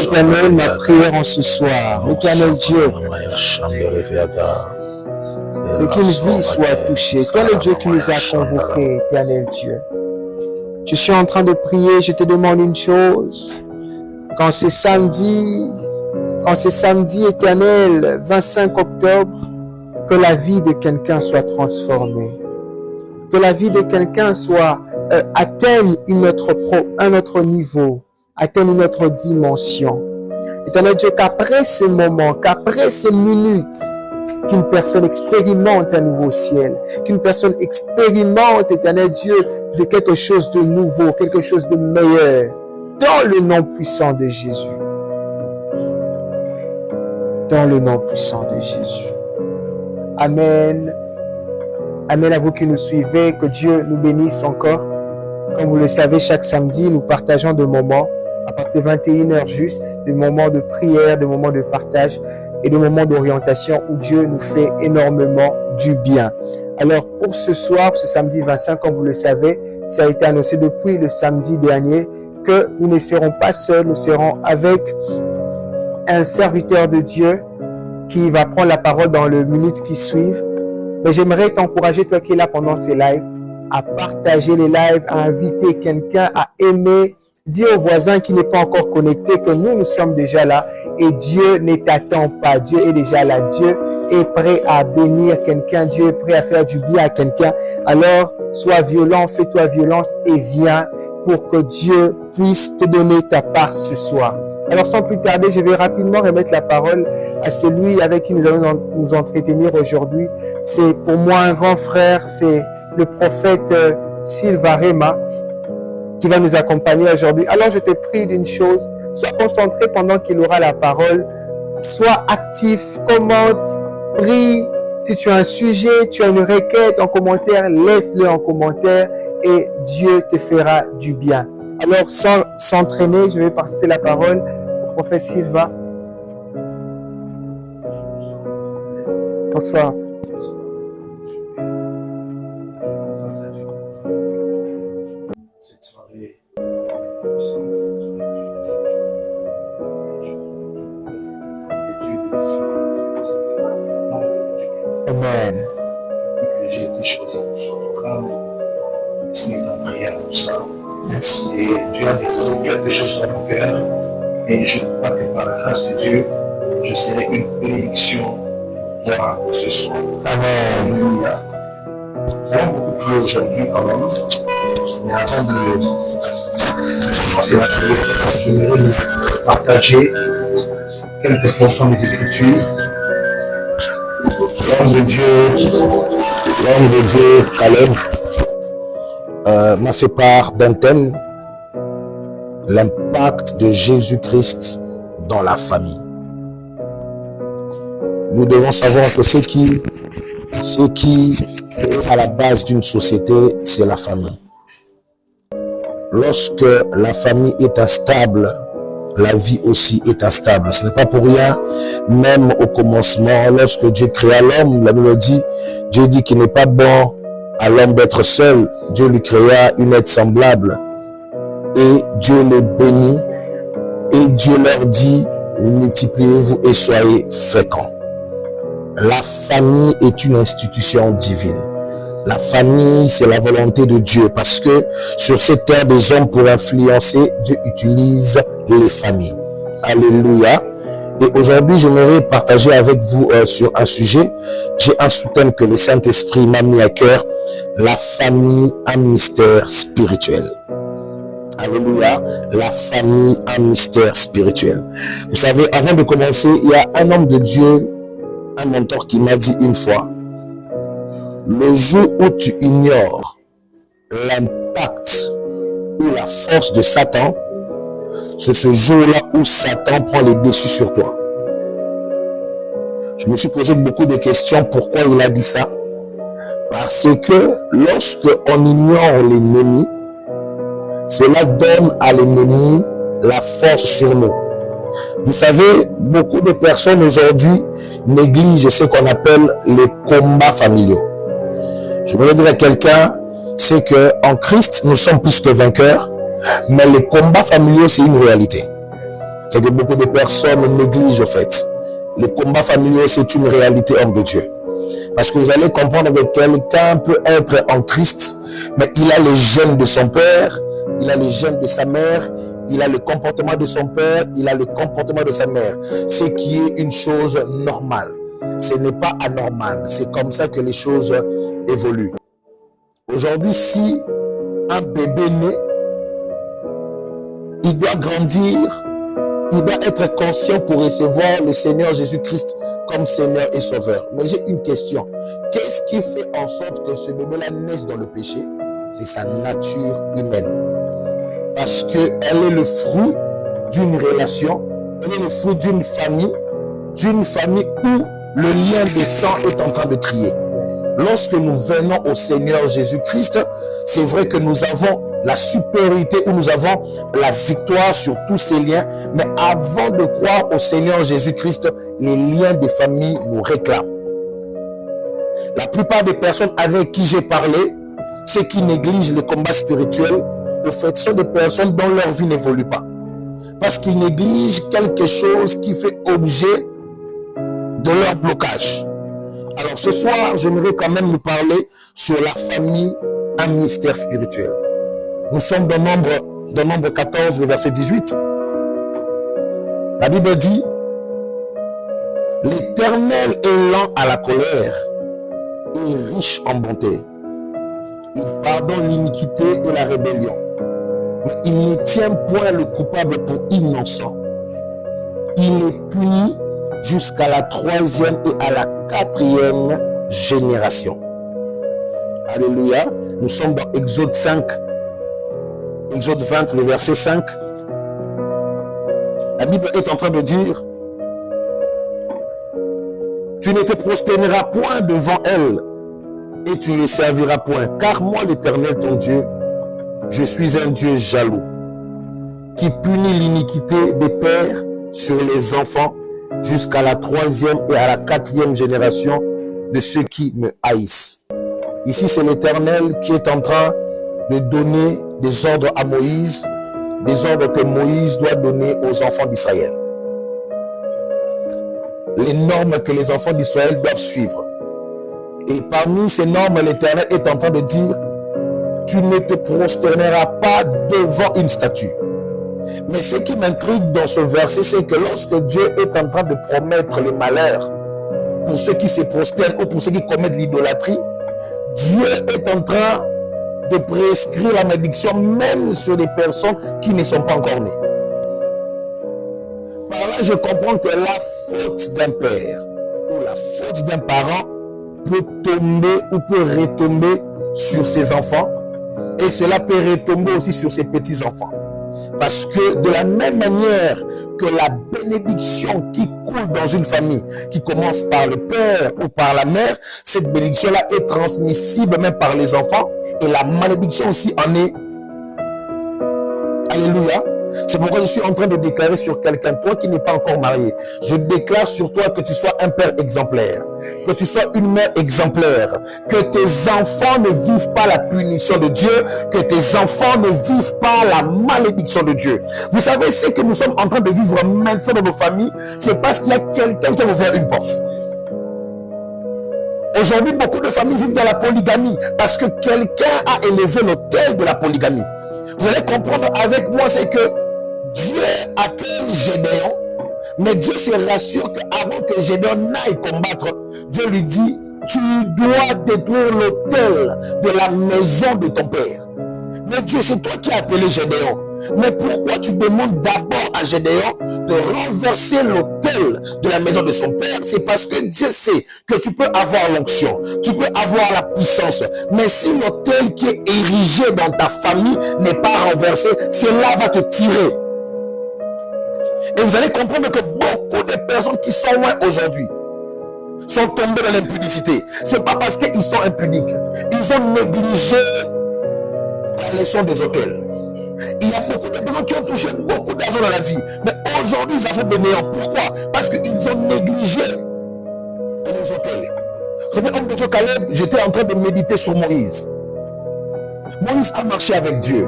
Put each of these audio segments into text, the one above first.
Éternel, ma prière en ce soir, éternel Dieu, c'est qu'une vie soit touchée. Éternel Dieu qui nous a convoqués, éternel Dieu. Je suis en train de prier, je te demande une chose. Quand c'est samedi, éternel, 25 octobre, que la vie de quelqu'un soit transformée. Que la vie de quelqu'un soit atteigne un autre niveau, atteigne une autre dimension. Éternel Dieu, qu'après ce moment, qu'après ces minutes, qu'une personne expérimente un nouveau ciel, qu'une personne expérimente, éternel Dieu, de quelque chose de nouveau, quelque chose de meilleur, dans le nom puissant de Jésus. Dans le nom puissant de Jésus. Amen. Amen à vous qui nous suivez, que Dieu nous bénisse encore. Comme vous le savez, chaque samedi, nous partageons des moments, à partir de 21h juste, des moments de prière, des moments de partage et des moments d'orientation où Dieu nous fait énormément du bien. Alors, pour ce soir, ce samedi 25, comme vous le savez, ça a été annoncé depuis le samedi dernier que nous ne serons pas seuls, nous serons avec un serviteur de Dieu qui va prendre la parole dans les minutes qui suivent. Mais j'aimerais t'encourager, toi qui es là pendant ces lives, à partager les lives, à inviter quelqu'un, à aimer. Dis au voisin qui n'est pas encore connecté que nous sommes déjà là et Dieu ne t'attend pas. Dieu est déjà là. Dieu est prêt à bénir quelqu'un. Dieu est prêt à faire du bien à quelqu'un. Alors, sois violent, fais-toi violence et viens pour que Dieu puisse te donner ta part ce soir. Alors, sans plus tarder, je vais rapidement remettre la parole à celui avec qui nous allons nous entretenir aujourd'hui. C'est pour moi un grand frère, c'est le prophète Sylvain Rema, qui va nous accompagner aujourd'hui. Alors, je te prie d'une chose, sois concentré pendant qu'il aura la parole, sois actif, commente, prie. Si tu as un sujet, tu as une requête en commentaire, laisse-le en commentaire et Dieu te fera du bien. Alors, sans s'entraîner, je vais passer la parole au prophète Sylvain. Bonsoir. Amen. J'ai été choisi pour ce programme. C'est une prière pour ça. Yes. Et Dieu a décidé quelque chose dans mon cœur. Et je crois que par la grâce de Dieu, je serai une bénédiction pour ce soir. Amen. Alléluia. Nous allons beaucoup prier aujourd'hui quand même. Mais avant de j'aimerais vous partager quelques portions des Écritures. L'homme de Dieu, Caleb, m'a fait part d'un thème, l'impact de Jésus-Christ dans la famille. Nous devons savoir que ce qui est à la base d'une société, c'est la famille. Lorsque la famille est instable, la vie aussi est instable. Ce n'est pas pour rien, même au commencement, lorsque Dieu créa l'homme, la Bible dit, Dieu dit qu'il n'est pas bon à l'homme d'être seul. Dieu lui créa une aide semblable. Et Dieu les bénit. Et Dieu leur dit, multipliez-vous et soyez féconds. La famille est une institution divine. La famille, c'est la volonté de Dieu, parce que sur cette terre des hommes pour influencer, Dieu utilise les familles. Alléluia. Et aujourd'hui, j'aimerais partager avec vous sur un sujet. J'ai un sous-thème que le Saint-Esprit m'a mis à cœur. La famille, un mystère spirituel. Alléluia. La famille, un mystère spirituel. Vous savez, avant de commencer, il y a un homme de Dieu, un mentor qui m'a dit une fois, le jour où tu ignores l'impact ou la force de Satan, c'est ce jour-là où Satan prend les dessus sur toi. Je me suis posé beaucoup de questions. Pourquoi il a dit ça? Parce que lorsque on ignore l'ennemi, cela donne à l'ennemi la force sur nous. Vous savez, beaucoup de personnes aujourd'hui négligent ce qu'on appelle les combats familiaux. Je voudrais dire à quelqu'un, c'est que en Christ, nous sommes plus que vainqueurs, mais les combats familiaux, c'est une réalité. C'est que beaucoup de personnes négligent au fait. Les combats familiaux, c'est une réalité, homme de Dieu. Parce que vous allez comprendre que quelqu'un peut être en Christ, mais il a les gènes de son père, il a les gènes de sa mère, il a le comportement de son père, il a le comportement de sa mère. Ce qui est une chose normale. Ce n'est pas anormal. C'est comme ça que les choses évoluent. Aujourd'hui, si un bébé naît, il doit grandir, il doit être conscient pour recevoir le Seigneur Jésus-Christ comme Seigneur et Sauveur. Mais j'ai une question. Qu'est-ce qui fait en sorte que ce bébé-là naisse dans le péché? C'est sa nature humaine. Parce qu'elle est le fruit d'une relation, elle est le fruit d'une famille où le lien de sang est en train de crier. Lorsque nous venons au Seigneur Jésus-Christ, c'est vrai que nous avons la supériorité, où nous avons la victoire sur tous ces liens, mais avant de croire au Seigneur Jésus-Christ, les liens de famille nous réclament. La plupart des personnes avec qui j'ai parlé, ceux qui négligent le combat spirituel, au fait, sont des personnes dont leur vie n'évolue pas. Parce qu'ils négligent quelque chose qui fait objet de leur blocage. Alors ce soir, j'aimerais quand même nous parler sur la famille, un mystère spirituel. Nous sommes dans Nombre 14, le verset 18. La Bible dit: l'Éternel est lent à la colère et riche en bonté. Il pardonne l'iniquité et la rébellion. Mais il ne tient point le coupable pour innocent. Il est puni jusqu'à la 3e et à la 4e génération. Alléluia. Nous sommes dans Exode 5. Exode 20, le verset 5. La Bible est en train de dire: tu ne te prosterneras point devant elle et tu ne les serviras point, car moi l'Éternel ton Dieu, je suis un Dieu jaloux, qui punit l'iniquité des pères sur les enfants jusqu'à la 3e et à la 4e génération de ceux qui me haïssent. Ici, c'est l'Éternel qui est en train de donner des ordres à Moïse, des ordres que Moïse doit donner aux enfants d'Israël. Les normes que les enfants d'Israël doivent suivre. Et parmi ces normes, l'Éternel est en train de dire: tu ne te prosterneras pas devant une statue. Mais ce qui m'intrigue dans ce verset, c'est que lorsque Dieu est en train de promettre le malheur pour ceux qui se prosternent ou pour ceux qui commettent l'idolâtrie, Dieu est en train de prescrire la malédiction même sur des personnes qui ne sont pas encore nées. Par là, je comprends que la faute d'un père ou la faute d'un parent peut tomber ou peut retomber sur ses enfants, et cela peut retomber aussi sur ses petits-enfants. Parce que de la même manière que la bénédiction qui coule dans une famille, qui commence par le père ou par la mère, cette bénédiction-là est transmissible même par les enfants, et la malédiction aussi en est. Alléluia. C'est pourquoi je suis en train de déclarer sur quelqu'un, toi qui n'es pas encore marié, je déclare sur toi que tu sois un père exemplaire, que tu sois une mère exemplaire, que tes enfants ne vivent pas la punition de Dieu, que tes enfants ne vivent pas la malédiction de Dieu. Vous savez, ce que nous sommes en train de vivre maintenant dans nos familles, c'est parce qu'il y a quelqu'un qui a ouvert une porte. Aujourd'hui, beaucoup de familles vivent dans la polygamie parce que quelqu'un a élevé l'autel de la polygamie. Vous allez comprendre avec moi, c'est que Dieu appelle Gédéon, mais Dieu se rassure qu'avant que Gédéon n'aille combattre, Dieu lui dit: tu dois détruire l'autel de la maison de ton père. Mais Dieu, c'est toi qui as appelé Gédéon. Mais pourquoi tu demandes d'abord à Gédéon de renverser l'autel de la maison de son père? C'est parce que Dieu sait que tu peux avoir l'onction, tu peux avoir la puissance, mais si l'autel qui est érigé dans ta famille n'est pas renversé, cela va te tirer. Et vous allez comprendre que beaucoup de personnes qui sont loin aujourd'hui sont tombées dans l'impudicité. C'est pas parce qu'ils sont impudiques, ils ont négligé la leçon des hôtels. Il y a beaucoup de personnes qui ont touché beaucoup d'argent dans la vie, mais aujourd'hui ils avaient de néant. Pourquoi? Parce qu'ils ont négligé les hôtels. Vous savez, homme de Dieu Caleb, j'étais en train de méditer sur Moïse. Moïse a marché avec Dieu.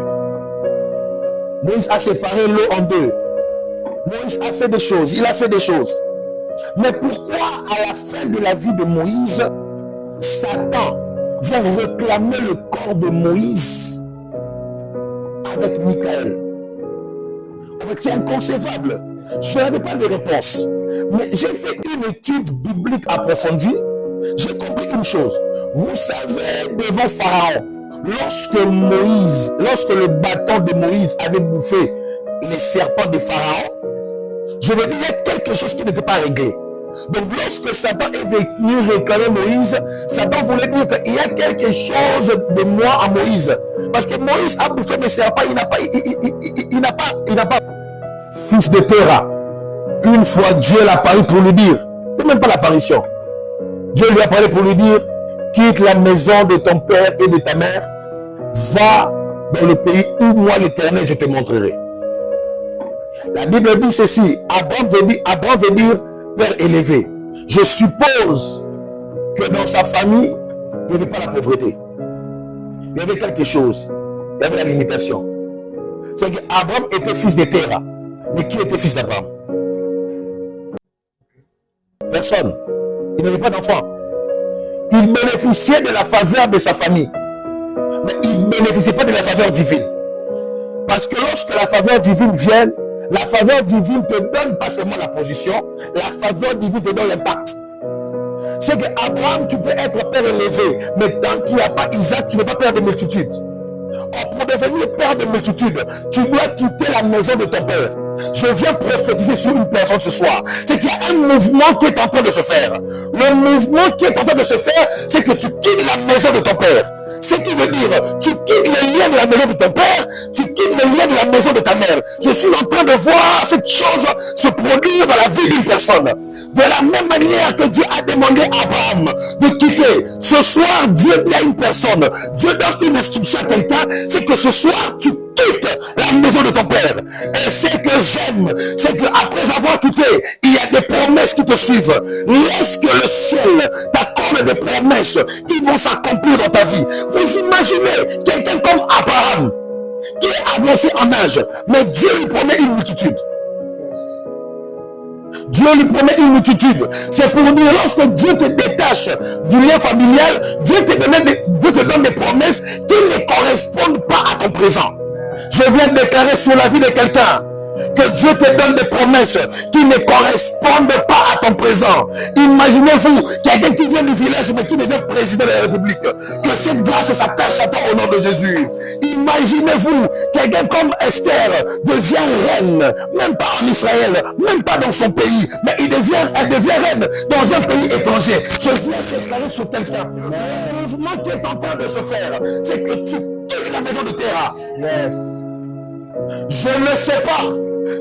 Moïse a séparé l'eau en deux. Moïse a fait des choses, il a fait des choses. Mais pourquoi à la fin de la vie de Moïse, Satan vient réclamer le corps de Moïse avec Michaël? En fait, c'est inconcevable. Je n'avais pas de réponse. Mais j'ai fait une étude biblique approfondie. J'ai compris une chose. Vous savez, devant Pharaon, lorsque le bâton de Moïse avait bouffé les serpents de Pharaon, je veux dire, il y a quelque chose qui n'était pas réglé. Donc, lorsque Satan est venu réclamer Moïse, Satan voulait dire qu'il y a quelque chose de moi à Moïse. Parce que Moïse a bouffé mes serpents, il n'a pas fils de Terah. Une fois, Dieu l'a parlé pour lui dire, c'est même pas l'apparition. Dieu lui a parlé pour lui dire, quitte la maison de ton père et de ta mère, va dans le pays où moi, l'Éternel, je te montrerai. La Bible dit ceci, Abraham veut dire père élevé. Je suppose que dans sa famille, il n'y avait pas la pauvreté. Il y avait quelque chose. Il y avait la limitation. C'est qu'Abraham était fils de Terah. Mais qui était fils d'Abraham? Personne. Il n'avait pas d'enfant. Il bénéficiait de la faveur de sa famille. Mais il ne bénéficiait pas de la faveur divine. Parce que lorsque la faveur divine vient, la faveur divine te donne pas seulement la position, la faveur divine te donne l'impact. C'est qu'Abraham, tu peux être père élevé, mais tant qu'il n'y a pas Isaac, tu ne peux pas père de multitude. Or, pour devenir père de multitude, tu dois quitter la maison de ton père. Je viens prophétiser sur une personne ce soir. C'est qu'il y a un mouvement qui est en train de se faire. Le mouvement qui est en train de se faire, c'est que tu quittes la maison de ton père. Ce qui veut dire, tu quittes les liens de la maison de ton père, tu quittes les liens de la maison de ta mère. Je suis en train de voir cette chose se produire dans la vie d'une personne. De la même manière que Dieu a demandé à Abraham de quitter. Ce soir, Dieu dit à une personne, Dieu donne une instruction à quelqu'un, c'est que ce soir, tu quittes la maison de ton père. Et ce que j'aime, c'est qu'après avoir quitté, il y a des promesses qui te suivent. Laisse que le ciel t'accorde des promesses qui vont s'accomplir dans ta vie. Vous imaginez quelqu'un comme Abraham, qui est avancé en âge, mais Dieu lui promet une multitude. Dieu lui promet une multitude. C'est pour dire, lorsque Dieu te détache du lien familial, Dieu te donne des promesses qui ne correspondent pas à ton présent. Je viens de déclarer sur la vie de quelqu'un que Dieu te donne des promesses qui ne correspondent pas à ton présent. Imaginez-vous quelqu'un qui vient du village mais qui devient président de la République. Que cette grâce s'attache à toi au nom de Jésus. Imaginez-vous quelqu'un comme Esther devient reine, même pas en Israël, même pas dans son pays, mais elle devient reine dans un pays étranger. Je viens déclarer sur quelqu'un. Le mouvement qui est en train de se faire, c'est que tu quittes la maison de Terah. Yes. Je ne sais pas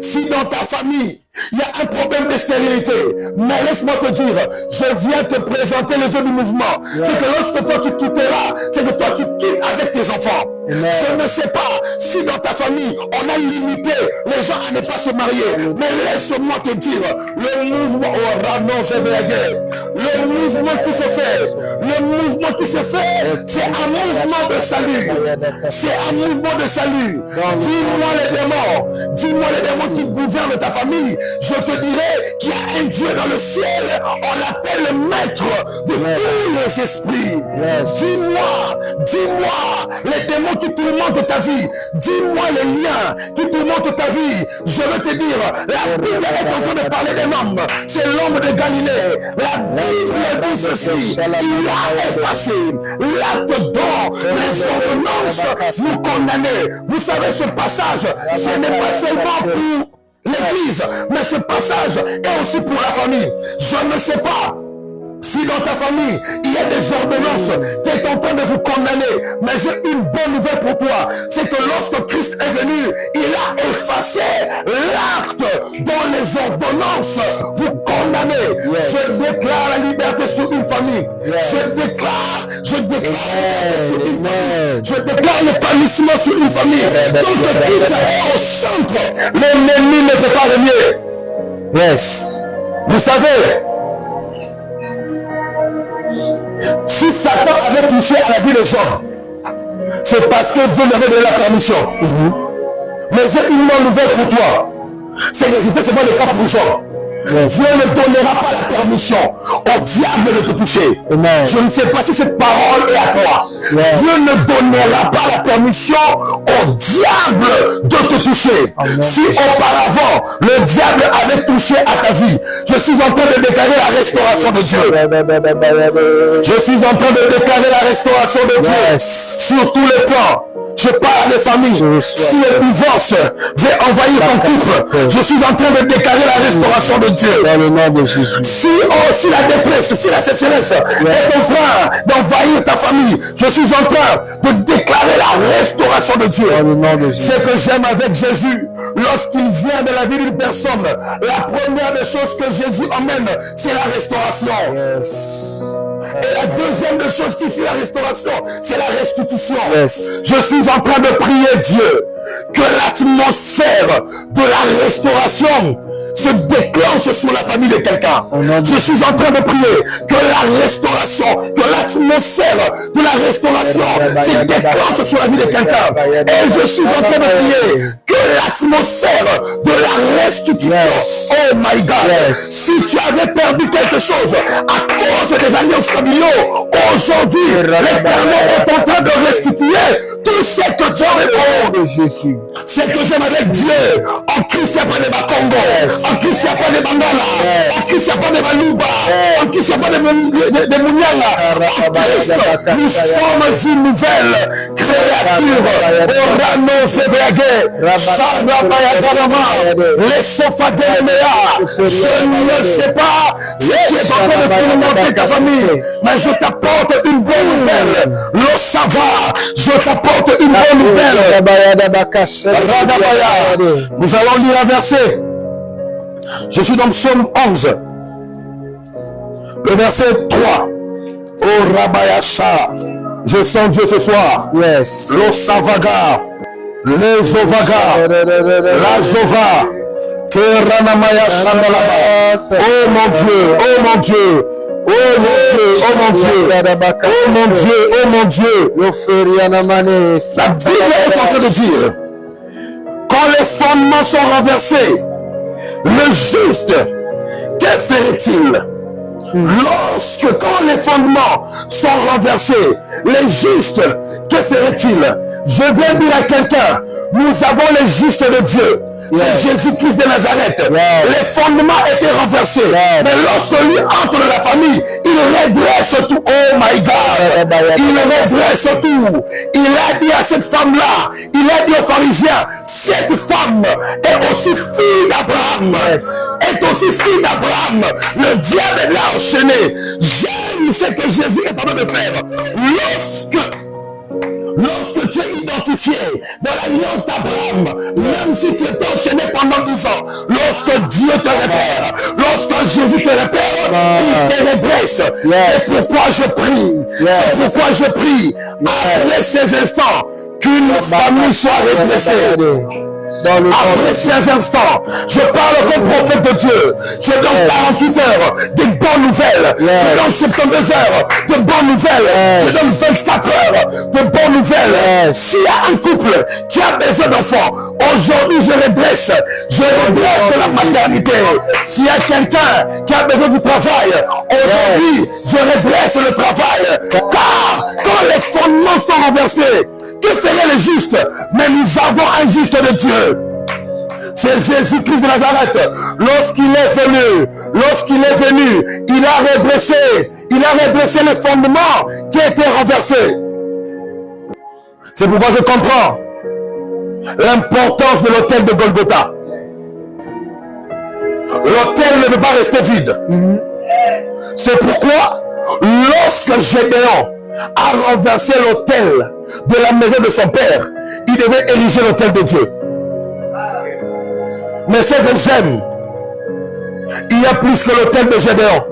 si dans ta famille, il y a un problème de stérilité. Mais laisse-moi te dire, je viens te présenter le Dieu du mouvement. Yes. C'est que lorsque toi tu quitteras, c'est que toi tu quittes avec tes enfants. Amen. Je ne sais pas si dans ta famille, on a limité les gens à ne pas se marier. Amen. Mais laisse-moi te dire, le mouvement, le mouvement qui se fait, c'est un mouvement de salut. C'est un mouvement de salut. Dis-moi les démons qui gouvernent ta famille. Je te dirai qu'il y a un Dieu dans le ciel. On l'appelle le maître de tous les esprits. Dis-moi les démons qui tourmentent ta vie. Dis-moi les liens qui tourmentent ta vie. Je veux te dire, la Bible est en train de parler d'un homme. C'est l'homme de Galilée. La Bible dit ceci. Il a effacé l'acte dont les ordonnances nous condamnaient. Vous savez, ce passage, ce n'est pas seulement pour l'église, mais ce passage est aussi pour la famille. Je ne sais pas si dans ta famille, il y a des ordonnances qui sont en train de vous condamner, mais j'ai une bonne nouvelle pour toi. C'est que lorsque Christ est venu, il a effacé l'acte dont les ordonnances vous condamnez. Yes. Je déclare la liberté sur une famille. Yes. Je déclare sur une famille. Je déclare l'épanouissement sur une famille. Donc Christ est au centre. L'ennemi ne peut pas régner. Yes. Vous savez, Satan avait touché à la vie de Job. C'est parce que Dieu lui avait donné la permission. Mais j'ai une bonne nouvelle pour toi. C'est pas le cas pour Job. Dieu ne donnera pas la permission au diable de te toucher. Amen. Je ne sais pas si cette parole est à toi. Dieu ne donnera pas la permission au diable de te toucher. Amen. Si auparavant le diable avait touché à ta vie, je suis en train de déclarer la restauration de Dieu. Je suis en train de déclarer la restauration de Dieu sur tous les plans. Je parle des familles. Si le divorce veut envahir ton couple, je suis en train de déclarer la restauration de Dieu. Dans le nom de Jésus. Si la détresse, si la sécheresse est en train d'envahir ta famille, je suis en train de déclarer la restauration de Dieu. Dans le nom de Jésus. Ce que j'aime avec Jésus, lorsqu'il vient de la vie d'une personne, la première des choses que Jésus emmène, c'est la restauration. Et la deuxième des choses qui c'est la restauration, c'est la restitution. Je suis en train de prier Dieu que l'atmosphère de la restauration se déclenche sur la famille de quelqu'un. Je suis en train de prier que la restauration, que l'atmosphère de la restauration se déclenche sur la vie de quelqu'un. Et je suis en train de prier que l'atmosphère de la restitution, oh my God, si tu avais perdu quelque chose à cause des alliances familiaux, aujourd'hui, l'Éternel est en train de restituer tout ce que Dieu répond. Jésus. C'est que j'aime avec Dieu. En Christ, il n'y a pas de Bakongo. En Christ, il n'y a pas de Bangala. En Christ, il n'y a pas de Baluba. En Christ, il n'y a pas de Mounyanga. En Christ, nous sommes une nouvelle créature. Orano Sebeage. Sharabayagarama. Les Sofadelemea. Je ne sais pas ce qui est en train de tourmenter ta famille, mais je t'apporte une bonne nouvelle. Le savoir, je t'apporte une bonne nouvelle. Nous allons lire un verset. Je suis dans le psaume 11. Le verset 3. Oh Rabayasha. Je sens Dieu ce soir. Yes. Lo Savaga. Le Zovaga. La Zova. Que Ranamaya Shandalaba. Oh mon Dieu. Oh mon Dieu. Oh mon Dieu, oh mon Dieu, oh mon Dieu, oh mon Dieu. La Bible est en train de dire, quand les fondements sont renversés, le juste, que ferait-il? Lorsque, quand les fondements sont renversés, les justes, que ferait-il? Je viens dire à quelqu'un, nous avons les justes de Dieu. C'est Jésus-Christ de Nazareth. Les fondements étaient renversés. Mais lorsque lui entre dans la famille, il redresse tout. Oh my God. Il redresse tout. Il a dit à cette femme-là, il a dit aux pharisiens, cette femme est aussi fille d'Abraham. Est aussi fille d'Abraham. Le diable l'a enchaîné. J'aime ce que Jésus est en train de faire. Lorsque tu es identifié dans l'alliance d'Abraham, même si tu es enchaîné pendant 10 ans, lorsque Dieu te repère, lorsque Jésus te repère, il te redresse. C'est pourquoi je prie, c'est pourquoi je prie, après ces instants, qu'une famille soit redressée. Après ces instants, je parle comme prophète de Dieu. Je donne 48 heures de bonnes nouvelles. Je donne 72 heures de bonnes nouvelles. Je donne 24 heures de bonnes nouvelles. S'il y a un couple qui a besoin d'enfants, aujourd'hui je redresse la maternité. S'il y a quelqu'un qui a besoin du travail, aujourd'hui je redresse le travail. Car quand les fondements sont renversés, que ferait le juste? Mais nous avons un juste de Dieu. C'est Jésus-Christ de Nazareth. Lorsqu'il est venu, il a redressé les fondements qui étaient renversés. C'est pourquoi je comprends l'importance de l'autel de Golgotha. L'autel ne peut pas rester vide. C'est pourquoi, lorsque Gédéon a renversé l'autel de la maison de son père, il devait ériger l'autel de Dieu. Mais ce que j'aime, il y a plus que l'autel de Gédéon.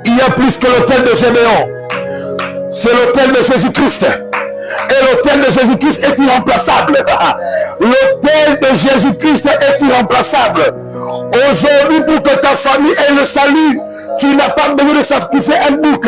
Il y a plus que l'autel de Gédéon. C'est l'autel de Jésus-Christ. Et l'autel de Jésus-Christ est irremplaçable. L'autel de Jésus-Christ est irremplaçable. Aujourd'hui, pour que ta famille ait le salut, Tu n'as pas besoin de sacrifier un bouc.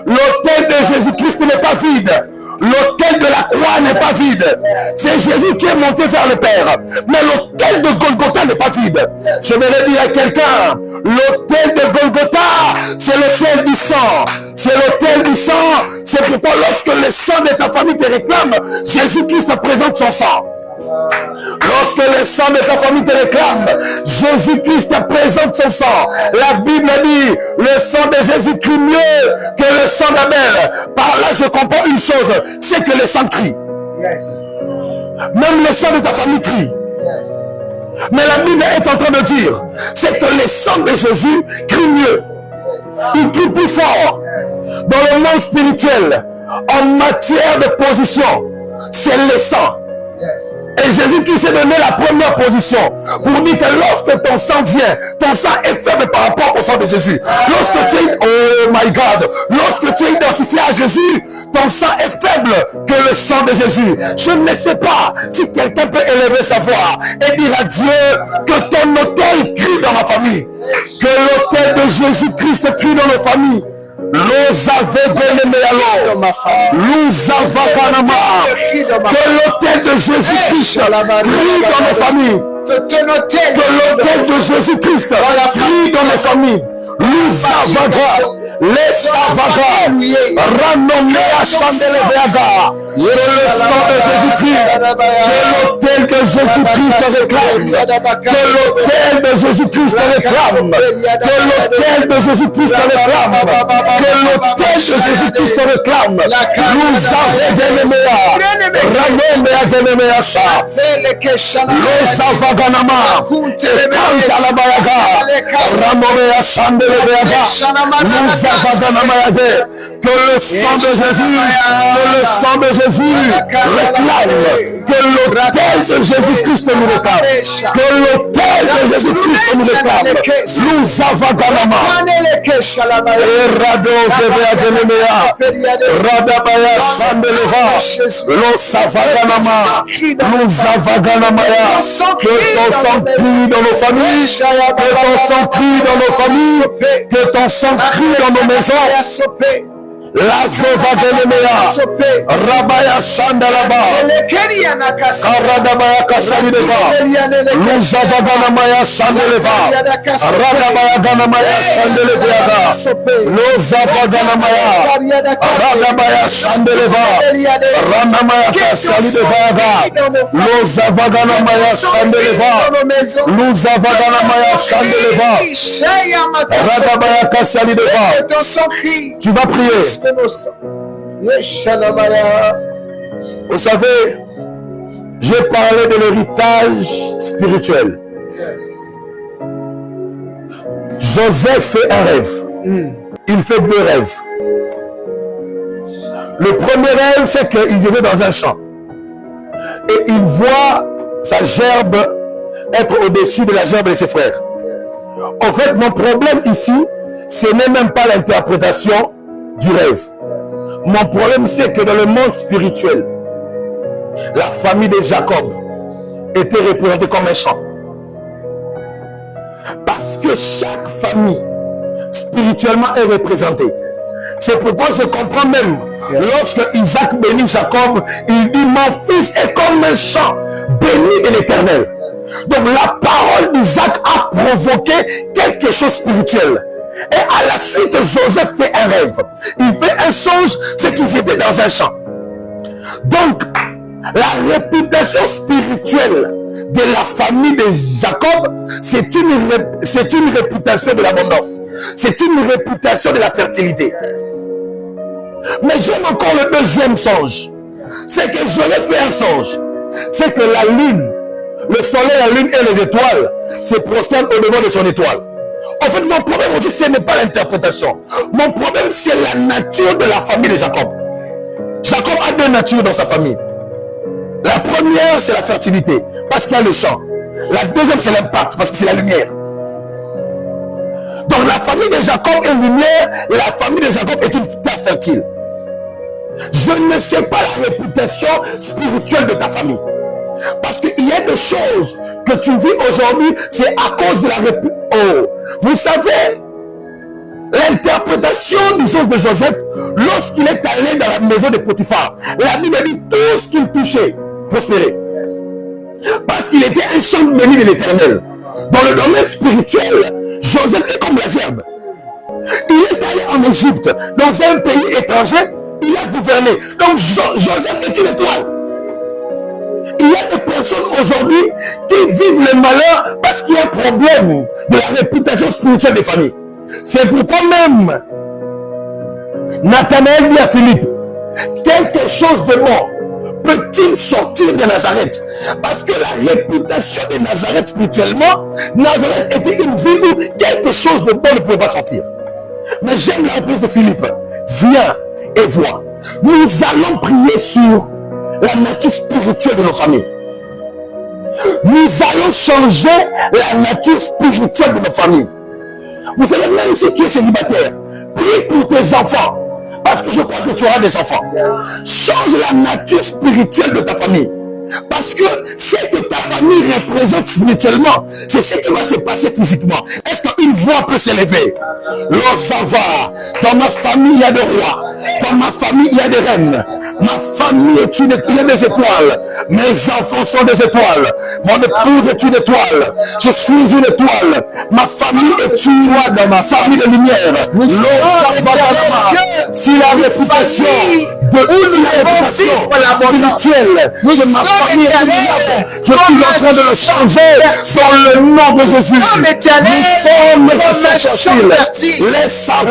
L'autel de Jésus-Christ n'est pas vide. L'autel de la croix n'est pas vide. C'est Jésus qui est monté vers le Père. Mais l'autel de Golgotha n'est pas vide. Je vais le dire à quelqu'un. L'autel de Golgotha, c'est l'autel du sang. C'est l'autel du sang. C'est pourquoi lorsque le sang de ta famille te réclame, Jésus-Christ te présente son sang. Lorsque le sang de ta famille te réclame, Jésus-Christ te présente son sang. La Bible dit, le sang de Jésus crie mieux que le sang d'Abel. Par là, je comprends une chose, c'est que le sang crie. Même le sang de ta famille crie. Mais la Bible est en train de dire, c'est que le sang de Jésus crie mieux. Il crie plus fort. Dans le monde spirituel, en matière de position, c'est le sang. Et Jésus qui s'est donné la première position pour dire que lorsque ton sang vient, ton sang est faible par rapport au sang de Jésus. Lorsque tu es, oh my God, lorsque tu es identifié à Jésus, ton sang est faible que le sang de Jésus. Je ne sais pas si quelqu'un peut élever sa voix et dire à Dieu que ton autel crie dans ma famille, que l'autel de Jésus-Christ crie dans nos familles. Que l'autel de Jésus-Christ crie dans nos familles. Que l'autel de Jésus-Christ crie dans nos familles. L'Uzavaga, l'Estavaga, renommé à Chandeleveaga, que le sang de Jésus-Christ, que l'autel de Jésus-Christ réclame, que l'autel de Jésus-Christ réclame, que l'autel de Jésus-Christ réclame, que l'autel de Jésus-Christ réclame. Nous avons Genemea, renommé à Genemea Cha, l'Ozavaganama, Kantalabayaga, renommé à Chandeleveaga. Que le sang de Jésus, réclame, que l'autel de Jésus-Christ nous réclame, que l'autel de Jésus-Christ nous réclame. Nous avaganama, Erado Zevea Genemea, Radabaya Chandeleva, Losavaganama, nous avaganamaya, que ton sang crie dans nos familles, que ton sang crie dans nos familles. Que ton sang crie dans nos maisons. La Jova Genemea, Rabaya Shandalaba, Karadabaya Kasalideva, Luzavaganamaya Shandeleva, Radabaya Ganamaya Shandeleva, Luzavaganamaya, Radabaya Shandeleva, Ranamaya Kasalideva, Luzavaganamaya Shandeleva, Luzavaganamaya Shandeleva, Radabaya Kasalideva. Tu vas prier. Vous savez, j'ai parlé de l'héritage spirituel. Joseph fait un rêve. Il fait deux rêves. Le premier rêve, c'est qu'il était dans un champ. Et il voit sa gerbe être au-dessus de la gerbe de ses frères. En fait, mon problème ici, ce n'est même pas l'interprétation du rêve. Mon problème, c'est que dans le monde spirituel, la famille de Jacob était représentée comme un champ. Parce que chaque famille spirituellement est représentée. C'est pourquoi je comprends même, lorsque Isaac bénit Jacob, il dit, mon fils est comme un champ béni de l'Éternel. Donc la parole d'Isaac a provoqué quelque chose de spirituel. Et à la suite, Joseph fait un rêve. Il fait un songe, c'est qu'ils étaient dans un champ. Donc, la réputation spirituelle de la famille de Jacob, c'est une réputation de l'abondance. C'est une réputation de la fertilité. Mais j'aime encore le deuxième songe. C'est que j'aurais fait un songe. C'est que la lune, le soleil, la lune et les étoiles se prosternent au devant de son étoile. En fait, mon problème aussi, ce n'est pas l'interprétation. Mon problème, c'est la nature de la famille de Jacob. Jacob a deux natures dans sa famille. La première, c'est la fertilité, parce qu'il y a le champ. La deuxième, c'est l'impact, parce que c'est la lumière. Donc, la famille de Jacob est lumière, et la famille de Jacob est une terre fertile. Je ne sais pas la réputation spirituelle de ta famille. Parce qu'il y a des choses que tu vis aujourd'hui, c'est à cause de la réputation. Oh, vous savez, l'interprétation du songe de Joseph, lorsqu'il est allé dans la maison de Potiphar, la Bible dit tout ce qu'il touchait prospérait. Parce qu'il était un champ béni de l'Éternel. Dans le domaine spirituel, Joseph est comme la gerbe. Il est allé en Égypte, dans un pays étranger, il a gouverné. Donc Joseph est une étoile. Il y a des personnes aujourd'hui qui vivent le malheur parce qu'il y a un problème de la réputation spirituelle des familles. C'est pourquoi même Nathanaël dit à Philippe, quelque chose de bon peut-il sortir de Nazareth? Parce que la réputation de Nazareth spirituellement, Nazareth était une ville où quelque chose de bon ne pouvait pas sortir. Mais j'aime la réponse de Philippe. Viens et vois. Nous allons prier sur la nature spirituelle de nos familles. Nous allons changer la nature spirituelle de nos familles. Vous savez, même si tu es célibataire, prie pour tes enfants. Parce que je crois que tu auras des enfants. Change la nature spirituelle de ta famille. Parce que ce que ta famille représente spirituellement, c'est ce qui va se passer physiquement. Est-ce qu'une voix peut s'élever? L'eau, ça va. Dans ma famille, il y a des rois. Dans ma famille, il y a des reines. Ma famille est il y a des étoiles. Mes enfants sont des étoiles. Mon épouse est une étoile. Je suis une étoile. Ma famille est une étoile dans ma famille de lumière. L'eau, ça va. Si la réputation spirituelle de ma famille est lumière, je suis en train de le changer dans le nom de Jésus. Nous sommes fertiles. Laisse ça va.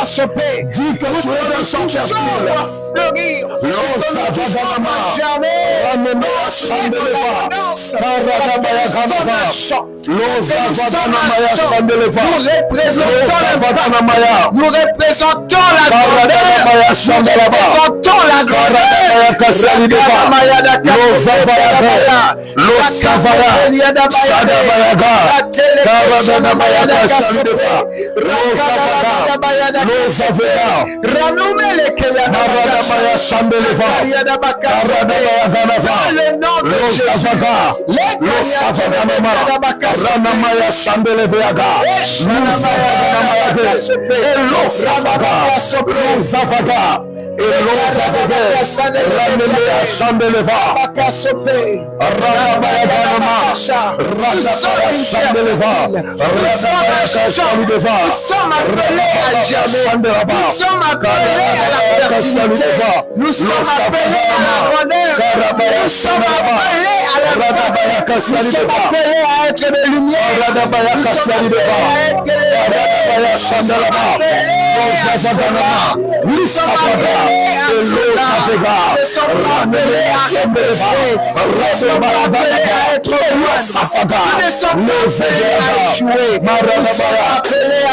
Dis que tu es un champ fertile. L'eau ça nous représentons la nous sommes appelés à la bonheur, nous sommes appelés à la bonheur, nous sommes appelés à être de lumière, nous sommes appelés à être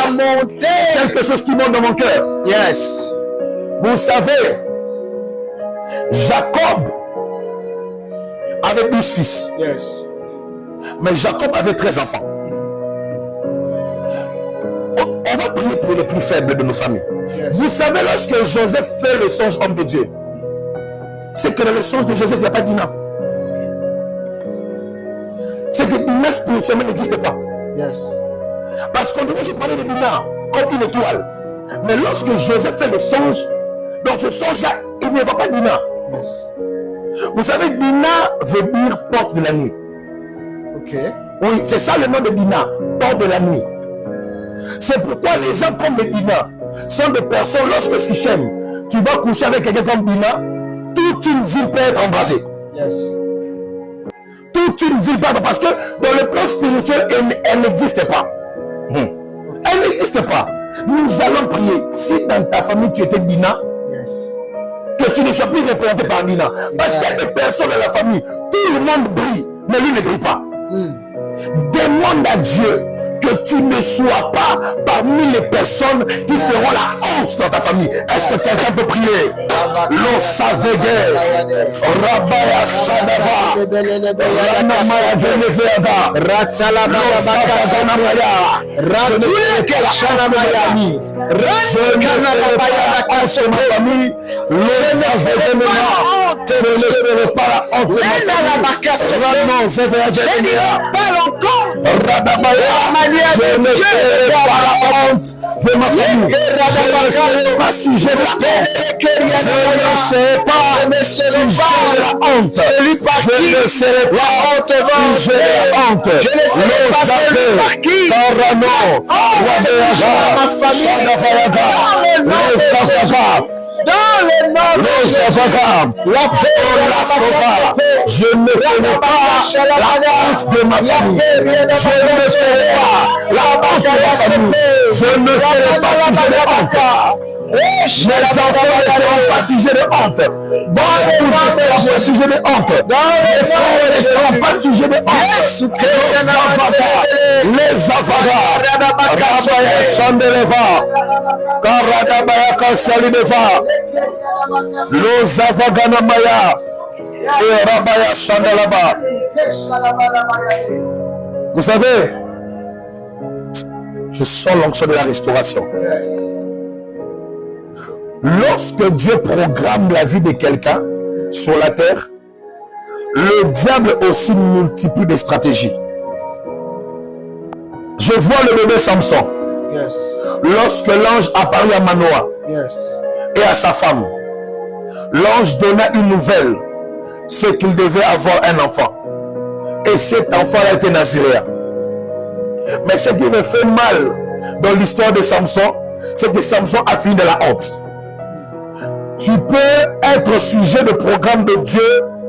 à monter. Quelque chose qui monte dans mon cœur. Yes. Vous savez, Jacob avait 12 fils. Yes. Mais Jacob avait 13 enfants. On va prier pour les plus faibles de nos familles. Yes. Vous savez, lorsque Joseph fait le songe homme de Dieu, c'est que dans le songe de Joseph, il n'y a pas d'Ina. C'est que Dina spirituellement n'existe pas. Yes. Parce qu'on devait se parler de Dina comme une étoile. Mais lorsque Joseph fait le songe, dans ce songe-là, il ne voit pas Dina. Yes. Vous savez, Dina veut dire porte de la nuit. Ok. Oui, c'est ça le nom de Dina, porte de la nuit. C'est pourquoi les gens comme Dina sont des personnes, lorsque Sichem, tu vas coucher avec quelqu'un comme Dina, toute une ville peut être embrasée. Yes. Toute une ville peut être, parce que dans le plan spirituel, elle n'existe pas. Elle n'existe pas. Nous allons prier. Si dans ta famille tu étais Dina, Yes. que tu ne sois plus représenté par Dina. Parce qu'il y a des personnes dans la famille, tout le monde brille, mais lui ne brille pas. Demande à Dieu que tu ne sois pas parmi les personnes qui feront la honte dans ta famille. Est-ce que quelqu'un peut prier? L'on savait guère. Rabaya Shadava. Ranamaya Geneveada. Ratalaba Bakanamaya. Ratuleke Shanamaya. Je ne ma famille. L'on savait guère. Je ne ferai pas la honte de ma famille. Je n'ai pas encore Je ne serai pas la honte de ma famille. Je ne serai pas sujet de la honte. Je ne serai pas sujet de la honte. Je ne serai pas sujet de la honte. Je ne serai pas celui par qui ma famille. Dans le nom de je ne ferai pas la honte de ma famille. Je ne ferai pas la honte de ma famille. Je ne serai pas sujet de honte. Mes enfants ne seront pas sujets de honte. Mon épouse ne sera pas sujet de honte. Mes frères ne seront pas sujets de honte. Les avaras, Rabaya Chandeleva, Karadabaya Kansalideva, Los Avaganamaya et Rabaya Chandelaba. Vous savez, je sens l'onction de la restauration. Lorsque Dieu programme la vie de quelqu'un sur la terre, le diable aussi multiplie des stratégies. Je vois le bébé Samson. Yes. Lorsque l'ange apparut à Manoah et à sa femme, l'ange donna une nouvelle, c'est qu'il devait avoir un enfant. Et cet enfant a été naziréen. Mais ce qui me fait mal dans l'histoire de Samson, c'est que Samson a fini de la honte. Tu peux être sujet de programme de Dieu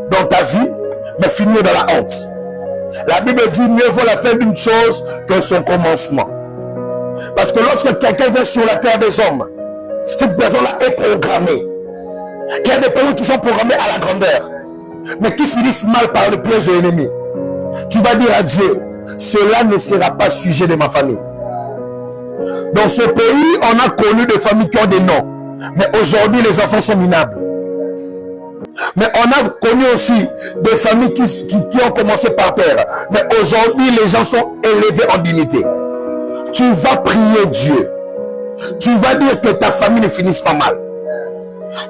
dans ta vie, mais finir dans la honte. La Bible dit mieux vaut la fin d'une chose que son commencement. Parce que lorsque quelqu'un vient sur la terre des hommes, cette personne-là est programmée. Il y a des personnes qui sont programmées à la grandeur, mais qui finissent mal par le piège de l'ennemi. Tu vas dire à Dieu, cela ne sera pas sujet de ma famille. Dans ce pays, on a connu des familles qui ont des noms. Mais aujourd'hui, les enfants sont minables. Mais on a connu aussi des familles qui ont commencé par terre. Mais aujourd'hui, les gens sont élevés en dignité. Tu vas prier Dieu. Tu vas dire que ta famille ne finisse pas mal.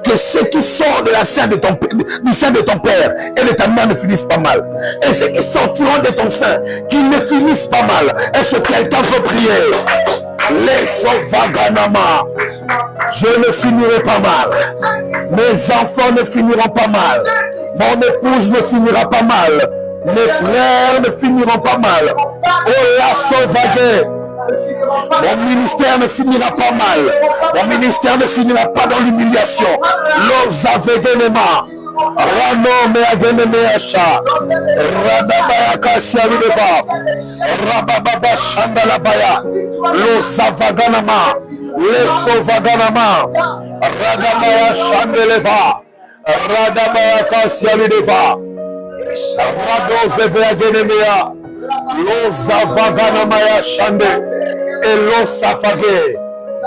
Que ceux qui sortent de la sein de du sein de ton père et de ta mère ne finissent pas mal. Et ceux qui sortiront de ton sein, qu'ils ne finissent pas mal. Est-ce que quelqu'un peut prier? Les Vaganama, je ne finirai pas mal. Mes enfants ne finiront pas mal. Mon épouse ne finira pas mal. Mes frères ne finiront pas mal. Oh la sauvage. Mon ministère ne finira pas mal. Mon ministère ne finira pas dans l'humiliation. Los avegenema. Rano me ageneme asha. Radabaya kasialudeva. Rabababa shandalabaya. Los avaganama. Les sauvaganama. Radabaya shandeleva. Radabaya kasialudeva. Rado zeveagenemea. Los avaganamaya shande. Et los afagé.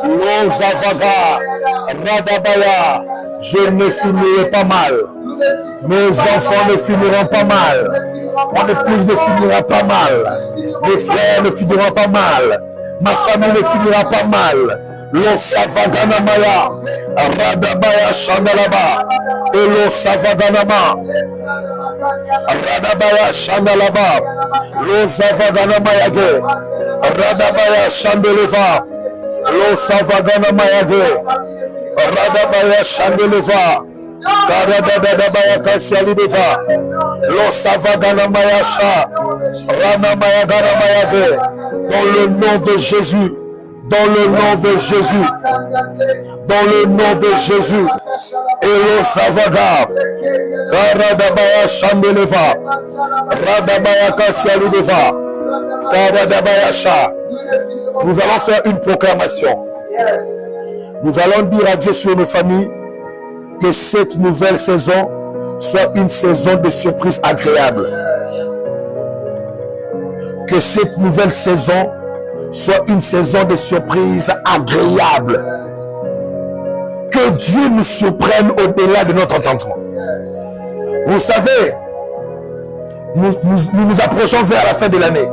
Los avaga. Radabaya. Je ne finirai pas mal. Mes enfants ne finiront pas mal. Mon épouse ne finira pas mal. Mes frères ne finiront pas mal. Ma famille ne finira pas mal. Los Savaganamaya, Radabaya Shandalaba, et los Savaganama, Radabaya Shandalaba, los Savaganamaya, Radabaya Shandeleva, los Savaganamaya, Radabaya Shandeleva, Karadabaya Kasialideva, los Savaganamaya Sha, Ranamaya Ganamaya, dans le nom de Jésus. Dans le nom de Jésus, dans le nom de Jésus, et le Savaga, Karadabaya Shandeleva, Radabaya Kasialudeva, Karadabaya Sha. Nous allons faire une proclamation. Nous allons dire à Dieu sur nos familles que cette nouvelle saison soit une saison de surprise agréable. Que cette nouvelle saison soit une saison de surprise agréable. Que Dieu nous surprenne au-delà de notre entendement. Vous savez, nous approchons vers la fin de l'année.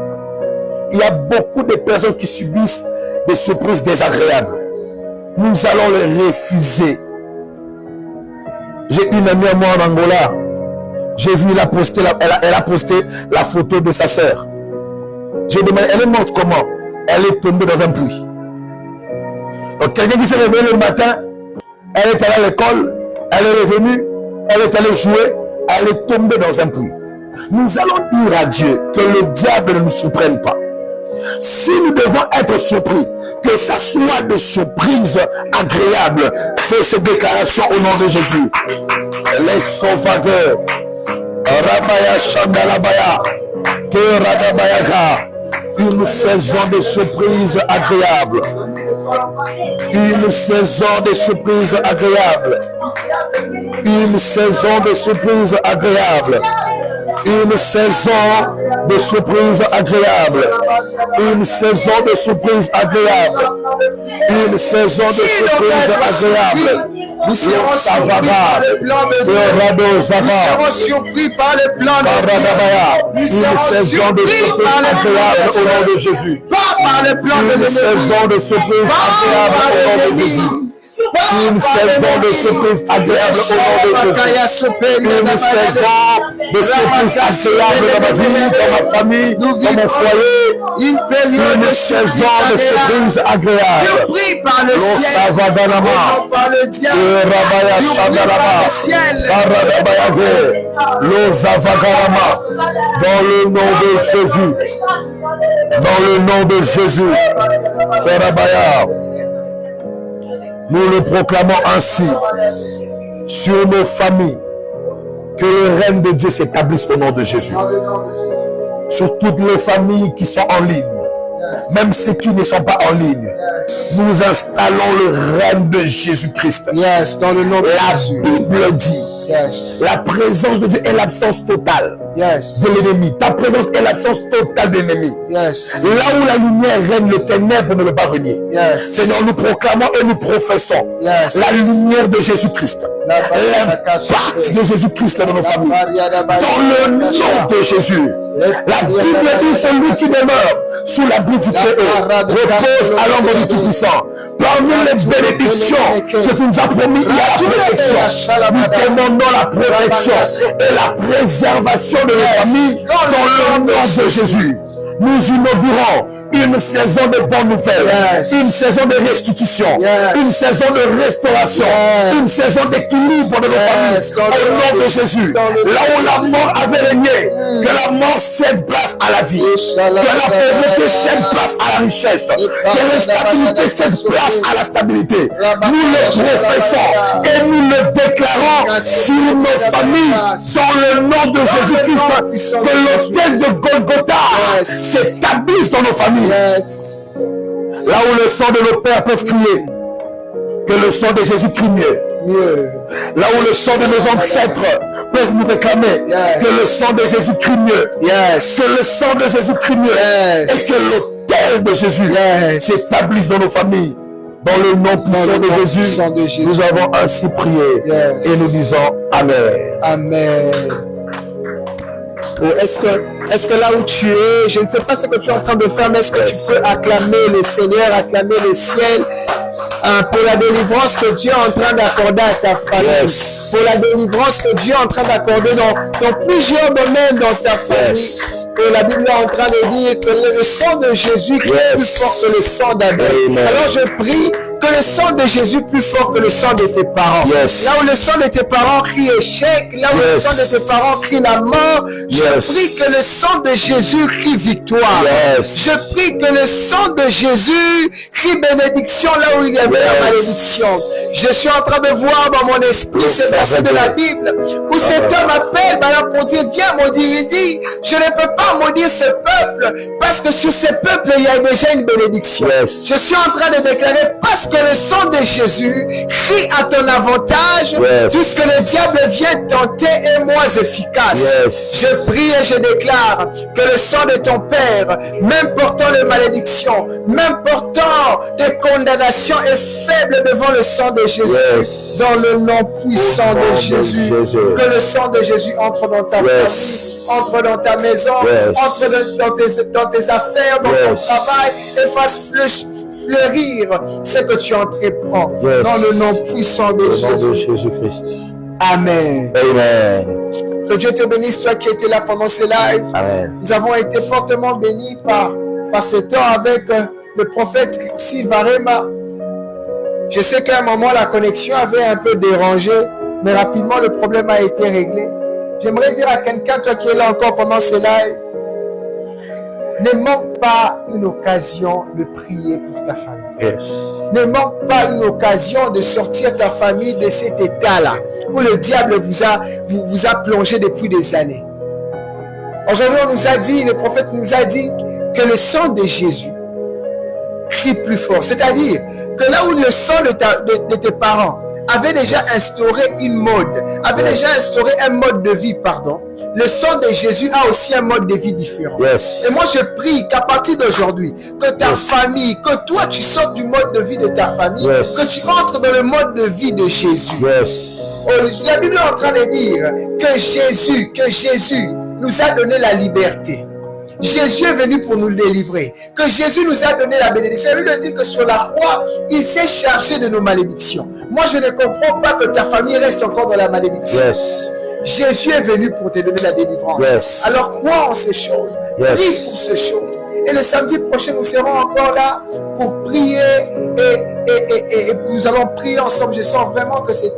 Il y a beaucoup de personnes qui subissent des surprises désagréables. Nous allons les refuser. J'ai une amie à moi en Angola. J'ai vu, elle a posté la photo de sa sœur. Je demande, elle est morte comment? Elle est tombée dans un puits. Donc quelqu'un qui s'est réveillé le matin, elle est allée à l'école, elle est revenue, elle est allée jouer, elle est tombée dans un puits. Nous allons dire à Dieu que le diable ne nous surprenne pas. Si nous devons être surpris, que ça soit des surprises agréables, fais cette déclaration au nom de Jésus. Les sauvateurs, Rabaya Shandalabaya, que Radabayaka, une saison de surprises agréables. Une saison de surprises agréables. Une saison de surprises agréables. Une saison de surprises agréables. Une saison de surprises agréables. Une saison de surprises agréables. Nous serons surpris par le plan de Dieu. Nous serons surpris par le plan de Dieu. Une saison de surprises agréables au nom de Jésus. Pas par le plan de Dieu. Une saison de surprises agréables au nom de Jésus. Une saison de surprise agréable au nom de Jésus. Une saison de surprise agréable dans ma vie, dans ma famille, dans mon foyer. Une saison de surprise agréable. Surpris par le ciel, non par le diable. Dans le nom de Jésus. Dans le nom de Jésus. Nous le proclamons ainsi sur nos familles, que le règne de Dieu s'établisse au nom de Jésus. Sur toutes les familles qui sont en ligne, même ceux qui ne sont pas en ligne, nous installons le règne de Jésus-Christ. Yes, dans le nom de Jésus. La Bible dit, la présence de Dieu est l'absence totale de l'ennemi. Ta présence est l'absence totale de l'ennemi. Là où la lumière règne, le ténèbre ne peut pas régner. Seigneur, nous proclamons et nous professons la lumière de Jésus-Christ. L'impact de Jésus-Christ dans nos familles. Dans le nom de Jésus. La Bible dit, celui qui demeure sous l'abri du Très-Haut repose à l'ombre du Tout-Puissant. Parmi les bénédictions que tu nous as promis, il y a la protection. Nous demandons la protection et la préservation de nos familles dans le nom de Jésus. Nous inaugurons une saison de bonnes nouvelles, une saison de restitution, une saison de restauration, une saison d'équilibre de nos familles. Au nom de Jésus, là où la mort avait régné, que la mort cède place à la vie, que la pauvreté cède place à la richesse, que l'instabilité cède place à la stabilité. Nous le professons et nous le déclarons sur nos familles dans le nom de Jésus-Christ, que l'autel de Golgotha s'établisse dans nos familles. Là où le sang de nos pères peuvent crier, que le sang de Jésus crie mieux. Là où le sang de nos ancêtres peuvent nous réclamer, que le sang de Jésus crie mieux. Que le sang de Jésus crie mieux. Et que l'autel de Jésus s'établisse dans nos familles. Dans le nom puissant de Jésus, nous avons ainsi prié et nous disons Amen. Amen. Est-ce que là où tu es, je ne sais pas ce que tu es en train de faire, mais est-ce que tu peux acclamer le Seigneur, acclamer le ciel pour la délivrance que Dieu est en train d'accorder à ta famille, pour la délivrance que Dieu est en train d'accorder dans plusieurs domaines dans ta famille. Que la Bible est en train de dire que le sang de Jésus est plus fort que le sang d'Abel. Alors je prie que le sang de Jésus plus fort que le sang de tes parents. Là où le sang de tes parents crie échec, là où le sang de tes parents crie la mort, je prie que le sang de Jésus crie victoire. Je prie que le sang de Jésus crie bénédiction là où il y avait la malédiction. Je suis en train de voir dans mon esprit ce verset de la Bible où cet homme appelle pour dire viens maudire. Il dit je ne peux pas maudire ce peuple parce que sur ce peuple il y a déjà une bénédiction. Je suis en train de déclarer parce que le sang de Jésus crie à ton avantage, tout ce que le diable vient tenter est moins efficace. Je prie et je déclare que le sang de ton Père, même portant de malédiction, même portant de condamnation, est faible devant le sang de Jésus. Dans le nom puissant de Jésus, que le sang de Jésus entre dans ta famille, entre dans ta maison, entre dans tes affaires, dans ton travail, et fasse fleurir ce que tu entreprends. Dans le nom puissant de Jésus. Jésus-Christ. Amen. Amen. Que Dieu te bénisse, toi qui étais là pendant ce live. Amen. Nous avons été fortement bénis par ce temps avec le prophète Silvarema. Je sais qu'à un moment, la connexion avait un peu dérangé, mais rapidement, le problème a été réglé. J'aimerais dire à quelqu'un, toi qui es là encore pendant ce live, ne manque pas une occasion de prier pour ta famille. Yes. Ne manque pas une occasion de sortir ta famille de cet état-là où le diable vous a plongé depuis des années. Aujourd'hui, on nous a dit, le prophète nous a dit que le sang de Jésus crie plus fort. C'est-à-dire que là où le sang de tes parents avait déjà instauré une mode, avait déjà instauré un mode de vie, pardon, le sang de Jésus a aussi un mode de vie différent. Yes. Et moi, je prie qu'à partir d'aujourd'hui, que ta famille, que toi, tu sortes du mode de vie de ta famille, que tu entres dans le mode de vie de Jésus. Yes. Oh, la Bible est en train de dire que Jésus nous a donné la liberté. Jésus est venu pour nous délivrer. Que Jésus nous a donné la bénédiction. La Bible dit que sur la croix, il s'est chargé de nos malédictions. Moi, je ne comprends pas que ta famille reste encore dans la malédiction. Yes. Jésus est venu pour te donner la délivrance. Yes. Alors crois en ces choses. Yes. Prie pour ces choses. Et le samedi prochain, nous serons encore là pour prier. Et nous allons prier ensemble. Je sens vraiment que c'est